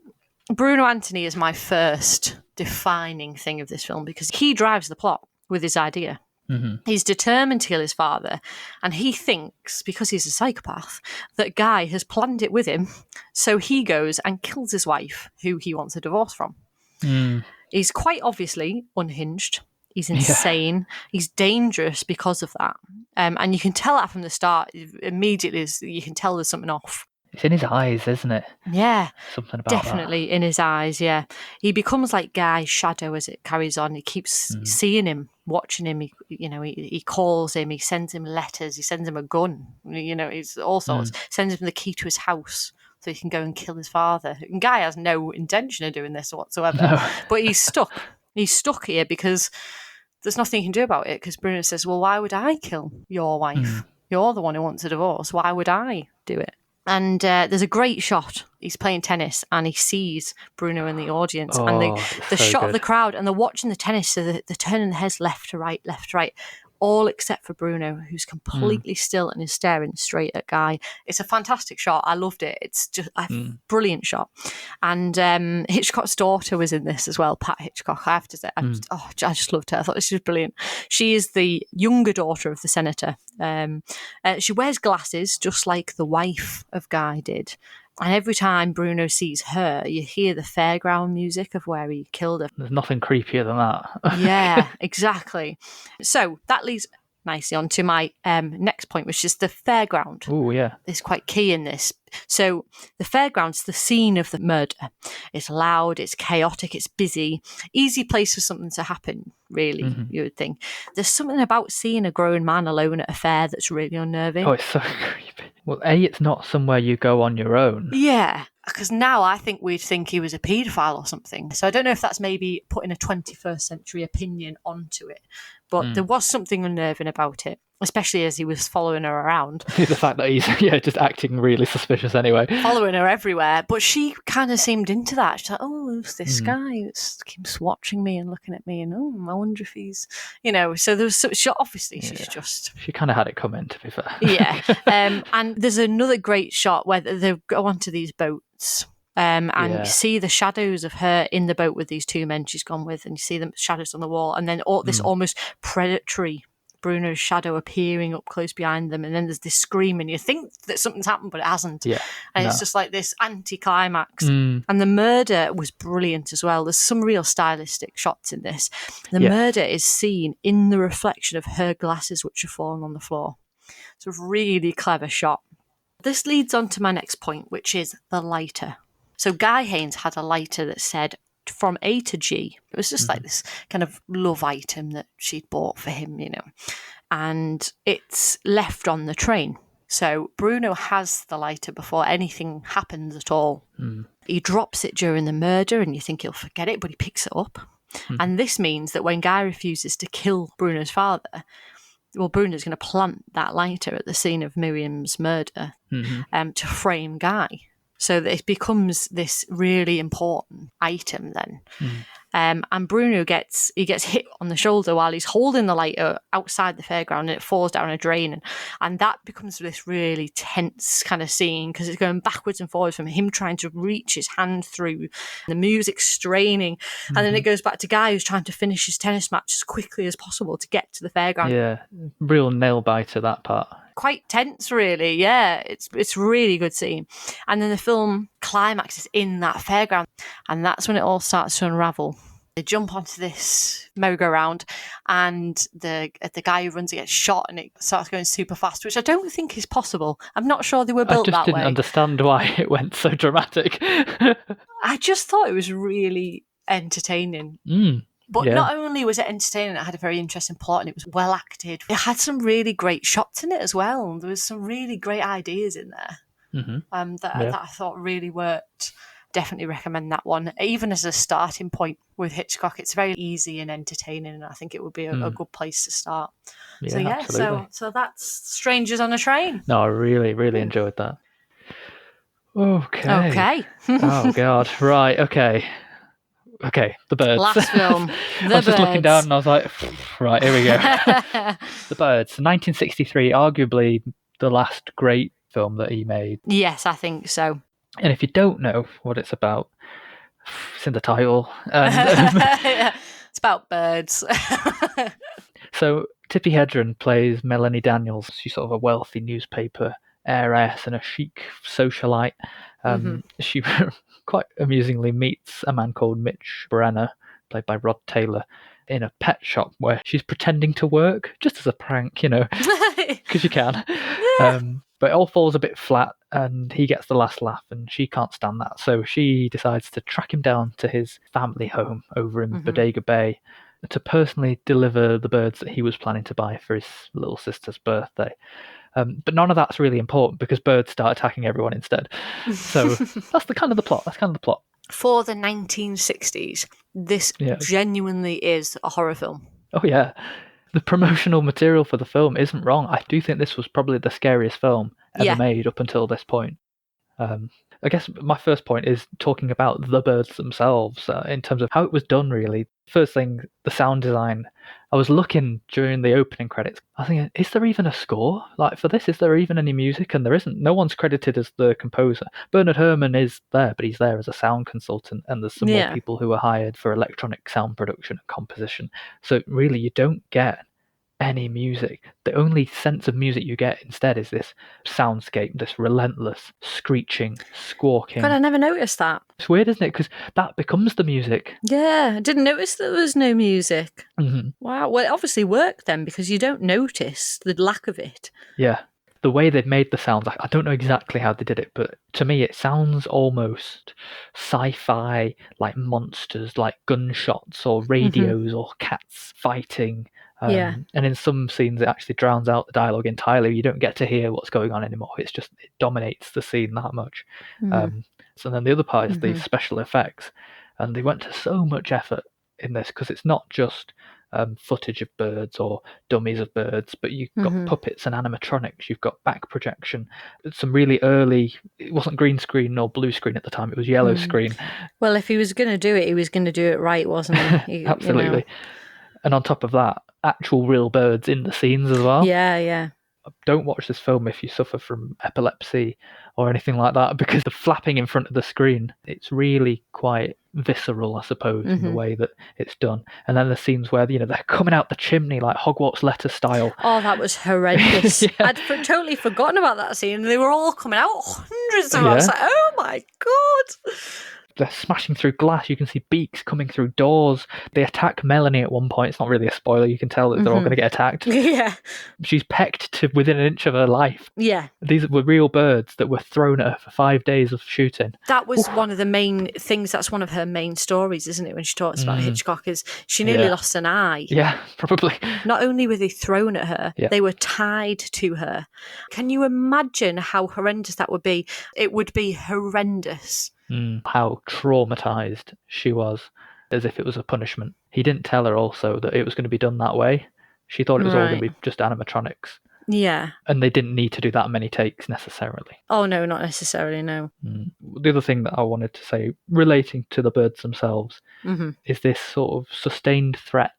Bruno Anthony is my first defining thing of this film, because he drives the plot with his idea. He's determined to kill his father, and he thinks, because he's a psychopath, that Guy has planned it with him, so he goes and kills his wife, who he wants a divorce from. He's quite obviously unhinged. He's insane. Yeah. He's dangerous because of that. And you can tell that from the start. Immediately, you can tell there's something off. It's in his eyes, isn't it? Yeah. Something about definitely that. In his eyes, yeah. He becomes like Guy's shadow as it carries on. He keeps seeing him, watching him. He calls him. He sends him letters. He sends him a gun. He's all sorts. Sends him the key to his house so he can go and kill his father. And Guy has no intention of doing this whatsoever. No. But he's stuck. He's stuck here because there's nothing he can do about it, because Bruno says, well, why would I kill your wife? You're the one who wants a divorce. Why would I do it? And there's a great shot. He's playing tennis and he sees Bruno in the audience. And the shot good. Of the crowd, and they're watching the tennis, so they're turning their heads left to right, all except for Bruno, who's completely still and is staring straight at Guy. It's a fantastic shot. I loved it. It's just a brilliant shot. And Hitchcock's daughter was in this as well, Pat Hitchcock. I have to say, I just loved her. I thought this was brilliant. She is the younger daughter of the senator. She wears glasses, just like the wife of Guy did. And every time Bruno sees her, you hear the fairground music of where he killed her. There's nothing creepier than that. Yeah, exactly. So that leads nicely on to my next point, which is the fairground. Oh, yeah. It's quite key in this. So the fairground's the scene of the murder. It's loud, it's chaotic, it's busy. Easy place for something to happen, really, you would think. There's something about seeing a grown man alone at a fair that's really unnerving. Oh, it's so creepy. Well, it's not somewhere you go on your own. Yeah, because now I think we'd think he was a paedophile or something. So I don't know if that's maybe putting a 21st century opinion onto it. But there was something unnerving about it, especially as he was following her around. The fact that he's just acting really suspicious anyway. Following her everywhere. But she kind of seemed into that. She's like, oh, who's this guy who keeps watching me and looking at me? And I wonder if he's, So there was obviously she's just... She kind of had it coming, to be fair. Yeah. And there's another great shot where they go onto these boats. And you see the shadows of her in the boat with these two men she's gone with, and you see the shadows on the wall, and then this almost predatory Bruno's shadow appearing up close behind them, and then there's this scream, and you think that something's happened, but it hasn't. Yeah, and it's just like this anti-climax. And the murder was brilliant as well. There's some real stylistic shots in this. The murder is seen in the reflection of her glasses, which are fallen on the floor. It's a really clever shot. This leads on to my next point, which is the lighter. So Guy Haynes had a lighter that said from A to G. It was just like this kind of love item that she'd bought for him, and it's left on the train. So Bruno has the lighter before anything happens at all. He drops it during the murder and you think he'll forget it, but he picks it up. And this means that when Guy refuses to kill Bruno's father, well, Bruno's going to plant that lighter at the scene of Miriam's murder to frame Guy. So that it becomes this really important item then. And Bruno gets hit on the shoulder while he's holding the lighter outside the fairground, and it falls down a drain. And that becomes this really tense kind of scene because it's going backwards and forwards from him trying to reach his hand through, the music straining. And then it goes back to Guy who's trying to finish his tennis match as quickly as possible to get to the fairground. Yeah, real nail biter, that part. Quite tense, really. Yeah, it's really good scene. And then the film climaxes in that fairground, and that's when it all starts to unravel. They jump onto this merry-go-round, and the guy who runs it gets shot, and it starts going super fast, which I don't think is possible. I'm not sure they were built that way. I just didn't understand why it went so dramatic. I just thought it was really entertaining. But not only was it entertaining, it had a very interesting plot and it was well acted. It had some really great shots in it as well. There was some really great ideas in there that I thought really worked. Definitely recommend that one. Even as a starting point with Hitchcock, it's very easy and entertaining, and I think it would be a good place to start. So that's Strangers on a Train. No, I really, really enjoyed that. Okay. Oh, God. Right, okay. The Birds. Last film, The Birds. I was just looking down and I was like, right, here we go. The Birds, 1963, arguably the last great film that he made. Yes, I think so. And if you don't know what it's about, it's in the title. It's about birds. So Tippi Hedren plays Melanie Daniels. She's sort of a wealthy newspaper heiress and a chic socialite. She quite amusingly meets a man called Mitch Brenner, played by Rod Taylor, in a pet shop where she's pretending to work, just as a prank, because you can. But it all falls a bit flat, and he gets the last laugh, and she can't stand that. So she decides to track him down to his family home over in Bodega Bay to personally deliver the birds that he was planning to buy for his little sister's birthday. But none of that's really important because birds start attacking everyone instead. So that's kind of the plot. For the 1960s, this genuinely is a horror film. Oh, yeah. The promotional material for the film isn't wrong. I do think this was probably the scariest film ever made up until this point. I guess my first point is talking about the birds themselves in terms of how it was done, really. First thing, the sound design. I was looking during the opening credits. I was thinking, is there even a score? Like, for this, is there even any music? And there isn't. No one's credited as the composer. Bernard Herrmann is there, but he's there as a sound consultant. And there's some more people who are hired for electronic sound production and composition. So really, you don't get any music. The only sense of music you get instead is this soundscape, this relentless screeching, squawking. God, I never noticed that. It's weird, isn't it? Because that becomes the music. Yeah, I didn't notice that there was no music. Mm-hmm. Wow, well, it obviously worked then because you don't notice the lack of it. Yeah. The way they've made the sounds, I don't know exactly how they did it, but to me it sounds almost sci-fi, like monsters, like gunshots or radios or cats fighting. And in some scenes it actually drowns out the dialogue entirely. You don't get to hear what's going on anymore. It's just, it dominates the scene that much. So then the other part is the special effects. And they went to so much effort in this because it's not just footage of birds or dummies of birds, but you've got puppets and animatronics, you've got back projection. Some really early, it wasn't green screen nor blue screen at the time, it was yellow screen. Well, if he was going to do it, he was going to do it right, wasn't he? Absolutely. And on top of that, actual real birds in the scenes as well. Yeah. Don't watch this film if you suffer from epilepsy or anything like that, because the flapping in front of the screen, it's really quite visceral, I suppose, in the way that it's done. And then the scenes where, they're coming out the chimney like Hogwarts letter style. Oh, that was horrendous. I'd totally forgotten about that scene. They were all coming out, hundreds of them. I was like, oh my God. They're smashing through glass. You can see beaks coming through doors. They attack Melanie at one point. It's not really a spoiler. You can tell that they're all going to get attacked. Yeah. She's pecked to within an inch of her life. Yeah. These were real birds that were thrown at her for 5 days of shooting. That was one of the main things. That's one of her main stories, isn't it? When she talks about Hitchcock, is she nearly lost an eye. Yeah, probably. Not only were they thrown at her, they were tied to her. Can you imagine how horrendous that would be? It would be horrendous. How traumatized she was, as if it was a punishment. He didn't tell her also that it was going to be done that way. She thought it was all going to be just animatronics. Yeah. And they didn't need to do that many takes necessarily. Oh, no, not necessarily, no. The other thing that I wanted to say, relating to the birds themselves, is this sort of sustained threat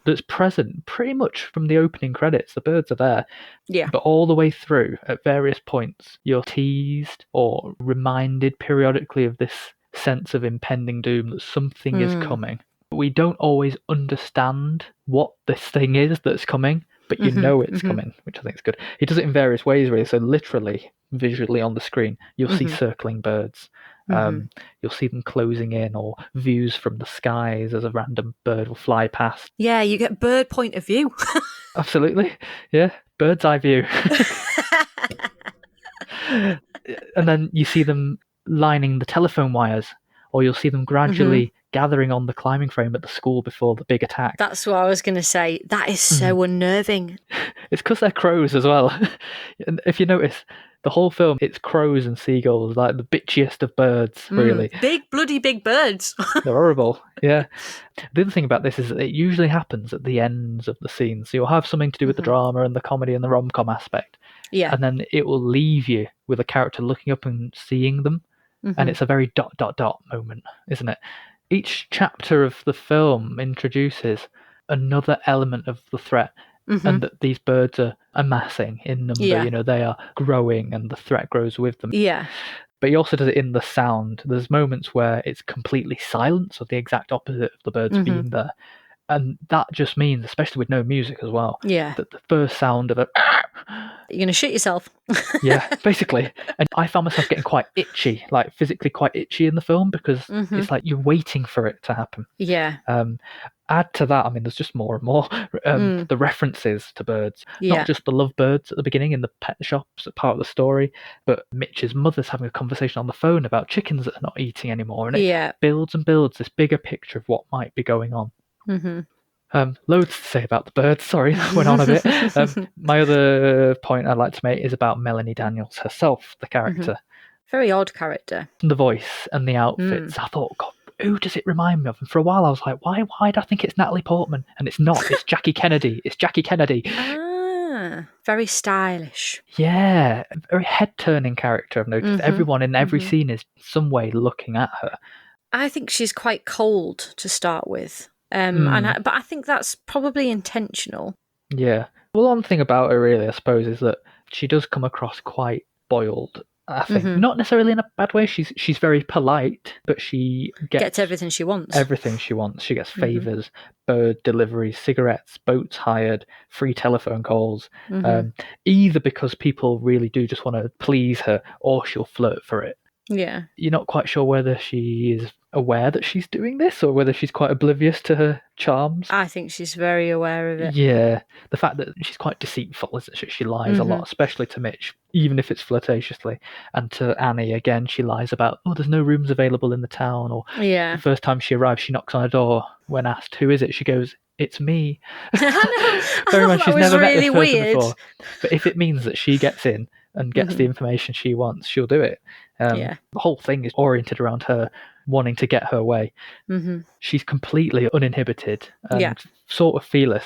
that's present pretty much from the opening credits. The birds are there. Yeah. But all the way through, at various points, you're teased or reminded periodically of this sense of impending doom, that something is coming. We don't always understand what this thing is that's coming, but you know it's coming, which I think is good. He does it in various ways, really. So literally, visually on the screen, you'll see circling birds. You'll see them closing in, or views from the skies as a random bird will fly past. Yeah, you get bird point of view. Absolutely. Yeah, bird's eye view. And then you see them lining the telephone wires, or you'll see them gradually gathering on the climbing frame at the school before the big attack. That's what I was going to say. That is so unnerving. It's because they're crows as well. And if you notice, the whole film, it's crows and seagulls, like the bitchiest of birds, really. Big, bloody big birds. They're horrible, yeah. The other thing about this is that it usually happens at the ends of the scene. So you'll have something to do with the drama and the comedy and the rom-com aspect. Yeah. And then it will leave you with a character looking up and seeing them. And it's a very ... moment, isn't it? Each chapter of the film introduces another element of the threat, and that these birds are amassing in number. Yeah. They are growing, and the threat grows with them. Yeah. But he also does it in the sound. There's moments where it's completely silent, so the exact opposite of the birds being there. And that just means, especially with no music as well, Yeah. that the first sound of it, You're going to shit yourself. yeah, basically. And I found myself getting quite itchy, like physically quite itchy in the film, because it's like you're waiting for it to happen. Yeah. Add to that, I mean, there's just more and more the references to birds. Yeah. Not just the lovebirds at the beginning in the pet shops, part of the story, but Mitch's mother's having a conversation on the phone about chickens that are not eating anymore, and it builds and builds this bigger picture of what might be going on. Loads to say about the birds. Sorry, that went on a bit. My other point I'd like to make is about Melanie Daniels herself, the character. Very odd character. The voice and the outfits. I thought, God, who does it remind me of? And for a while I was like, why do I think it's Natalie Portman? And it's not. It's Jackie Kennedy. It's Jackie Kennedy. Very stylish. Yeah, a very head-turning character, I've noticed. Everyone in every scene is some way looking at her. I think she's quite cold to start with. But I think that's probably intentional. Yeah. Well, one thing about her, really, I suppose, is that she does come across quite boiled. I think not necessarily in a bad way. She's very polite, but she gets everything she wants. Everything she wants. She gets favors, bird deliveries, cigarettes, boats hired, free telephone calls. Either because people really do just want to please her, or she'll flirt for it. Yeah. You're not quite sure whether she is aware that she's doing this or whether she's quite oblivious to her charms. I think she's very aware of it. Yeah. The fact that she's quite deceitful, isn't she? She lies a lot, especially to Mitch, even if it's flirtatiously. And to Annie, again, she lies about, there's no rooms available in the town. Or the first time she arrives, she knocks on a door. When asked, who is it? She goes, it's me. Very much, she's never met this person before. But if it means that she gets in and gets the information she wants, she'll do it. The whole thing is oriented around her wanting to get her way. She's completely uninhibited and sort of fearless.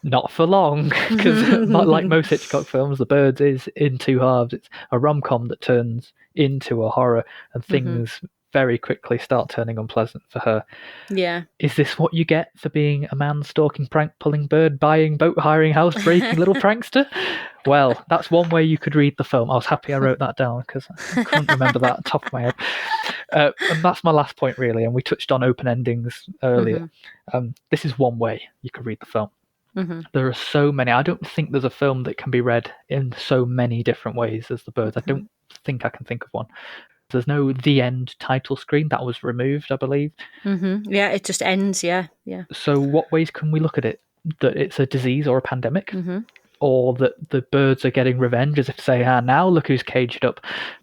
Not for long, because not like most Hitchcock films, The Birds is in two halves. It's a rom-com that turns into a horror, and things very quickly start turning unpleasant for her. Yeah. Is this what you get for being a man stalking, prank pulling, bird buying, boat hiring, house breaking little prankster? Well, that's one way you could read the film. I was happy I wrote that down because I couldn't remember that at the top of my head. And that's my last point, really. And we touched on open endings earlier. This is one way you could read the film. There are so many. I don't think there's a film that can be read in so many different ways as The Birds. I don't think I can think of one. There's no the end title screen. That was removed, I believe. Yeah, it just ends, yeah. So what ways can we look at it? That it's a disease or a pandemic? Or that the birds are getting revenge, as if to say, now look who's caged up.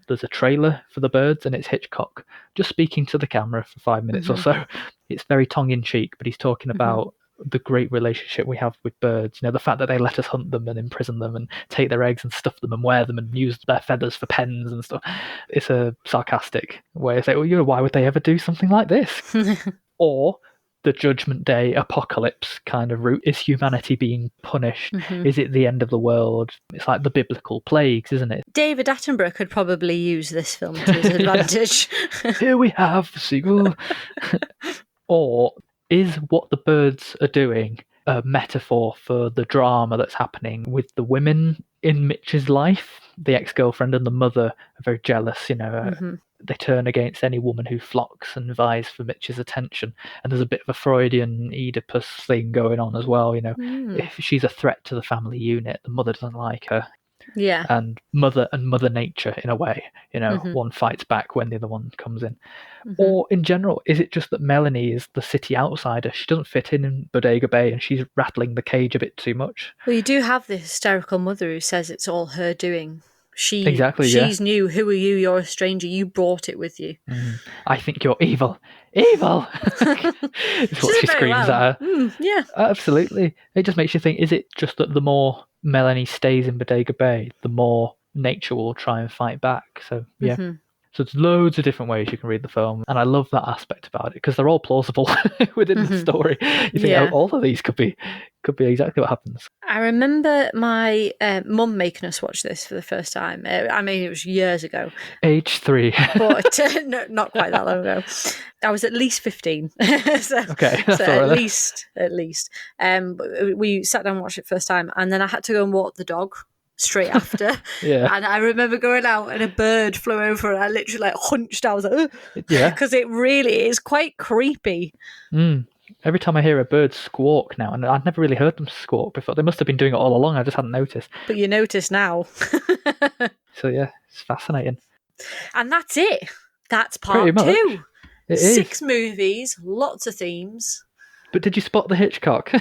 There's a trailer for The Birds, and it's Hitchcock just speaking to the camera for 5 minutes or so. It's very tongue-in-cheek, but he's talking about the great relationship we have with birds. The fact that they let us hunt them and imprison them and take their eggs and stuff them and wear them and use their feathers for pens and stuff. It's a sarcastic way of saying, why would they ever do something like this? Or the Judgment Day apocalypse kind of route. Is humanity being punished? Is it the end of the world? It's like the biblical plagues, isn't it? David Attenborough could probably use this film to his advantage. Here we have the sequel. Or is what the birds are doing a metaphor for the drama that's happening with the women in Mitch's life? The ex-girlfriend and the mother are very jealous, they turn against any woman who flocks and vies for Mitch's attention. And there's a bit of a Freudian Oedipus thing going on as well, If she's a threat to the family unit, the mother doesn't like her. Yeah. And mother nature, in a way, one fights back when the other one comes in. Or in general, is it just that Melanie is the city outsider? She doesn't fit in Bodega Bay and she's rattling the cage a bit too much. Well, you do have the hysterical mother who says it's all her doing. She's new. Who are you? You're a stranger. You brought it with you. I think you're evil. Evil! It's what she screams at her. Yeah. Absolutely. It just makes you think, is it just that the more Melanie stays in Bodega Bay, the more nature will try and fight back? So, yeah. So there's loads of different ways you can read the film, and I love that aspect about it because they're all plausible within the story. You think, all of these could be exactly what happens. I remember my mum making us watch this for the first time. It was years ago. Age 3. But no, not quite that long ago. I was at least 15. Okay, that's so all right. At least. We sat down and watched it first time, and then I had to go and walk the dog straight after. And I remember going out and a bird flew over and I literally hunched. I was like, yeah, because it really is quite creepy. Every time I hear a bird squawk now, and I'd never really heard them squawk before. They must have been doing it all along. I just hadn't noticed. But you notice now. So yeah, it's fascinating. And that's it. That's Pretty part much. 2. It 6 is. movies, lots of themes. But did you spot the Hitchcock?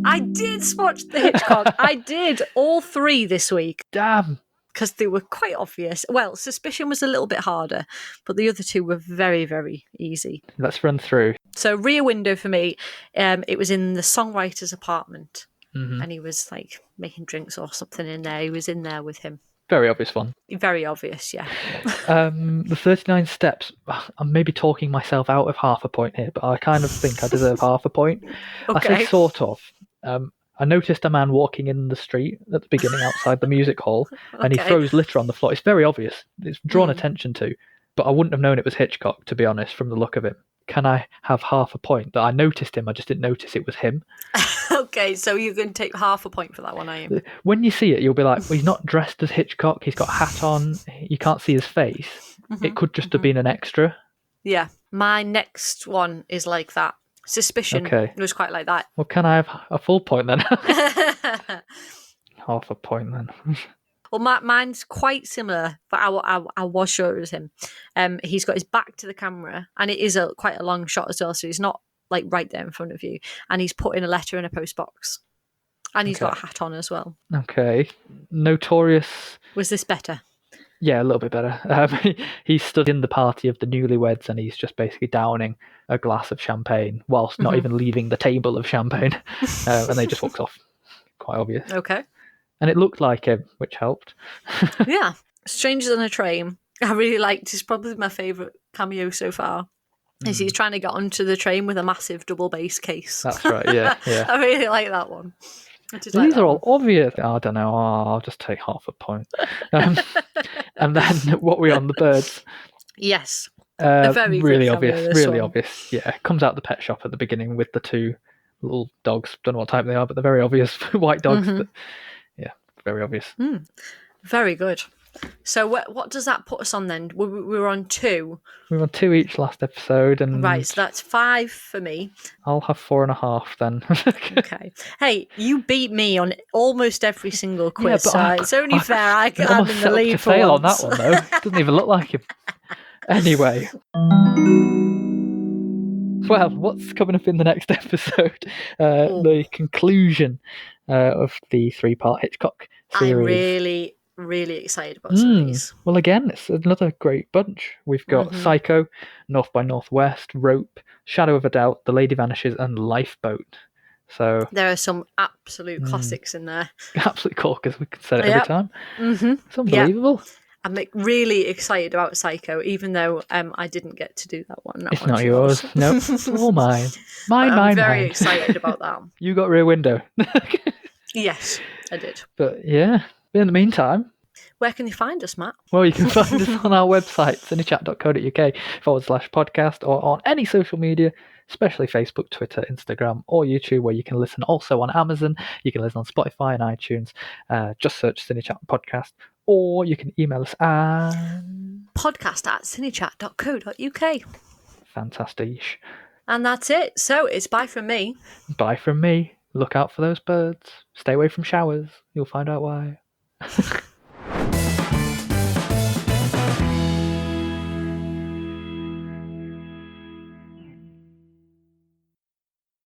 I did spot the Hitchcock. I did all 3 this week. Damn. Because they were quite obvious. Well, Suspicion was a little bit harder, but the other 2 were very, very easy. Let's run through. So Rear Window for me, it was in the songwriter's apartment. Mm-hmm. And he was like making drinks or something in there. He was in there with him. Very obvious one. Very obvious, yeah. The 39 Steps. I'm maybe talking myself out of half a point here, but I kind of think I deserve half a point. Okay. I say sort of. I noticed a man walking in the street at the beginning outside the music hall, and he throws litter on the floor. It's very obvious. It's drawn attention to, but I wouldn't have known it was Hitchcock, to be honest, from the look of it. Can I have half a point that I noticed him? I just didn't notice it was him. Okay, so you're going to take half a point for that one, are you? When you see it, you'll be like, well, he's not dressed as Hitchcock. He's got a hat on. You can't see his face. It could just have been an extra. Yeah. My next one is like that. Suspicion was quite like that. Well, can I have a full point then? Half a point then. Well, mine's quite similar, but I was sure it was him. He's got his back to the camera, and it is quite a long shot as well, so he's not like right there in front of you. And he's putting a letter in a post box, and he's got a hat on as well. Okay, Notorious. Was this better? Yeah, a little bit better. He stood in the party of the newlyweds, and he's just basically downing a glass of champagne whilst not even leaving the table of champagne, and then he just walks off. Quite obvious. Okay. And it looked like him, which helped. Yeah. Strangers on a Train. I really liked. It's probably my favourite cameo so far. Is he's trying to get onto the train with a massive double bass case. That's right. Yeah. I really like that one. These are all obvious. I don't know. I'll just take half a point. And then what were we on? The birds. Yes. Very really obvious. Really one. obvious. Yeah. Comes out the pet shop at the beginning with the 2 little dogs. Don't know what type they are, but they're very obvious white dogs. But, yeah, very obvious. Very good. So what does that put us on then? We were on 2. We were on 2 each last episode, and right. So that's 5 for me. I'll have 4.5 then. Okay. Hey, you beat me on almost every single quiz, yeah, so it's only fair I'm in the lead for fail once. on that one though. It doesn't even look like him. Anyway. Well, what's coming up in the next episode? The conclusion of the 3-part Hitchcock series. I'm really, really excited about some of these. Well, again, it's another great bunch. We've got Psycho, North by Northwest, Rope, Shadow of a Doubt, The Lady Vanishes, and Lifeboat. So there are some absolute classics in there. Absolute corkers. We could say it every time. It's unbelievable. Yep. I'm really excited about Psycho, even though I didn't get to do that one. It's not yours. No, it's all mine. Mine. I'm very excited about that. You got Rear Window. Yes, I did. But yeah, in the meantime, where can you find us, Matt? Well, you can find us on our website, cinechat.co.uk/podcast, or on any social media, especially Facebook, Twitter, Instagram, or YouTube, where you can listen also on Amazon. You can listen on Spotify and iTunes. Just search CineChat Podcast. Or you can email us at podcast@cinechat.co.uk. Fantastic. And that's it. So it's bye from me. Bye from me. Look out for those birds. Stay away from showers. You'll find out why.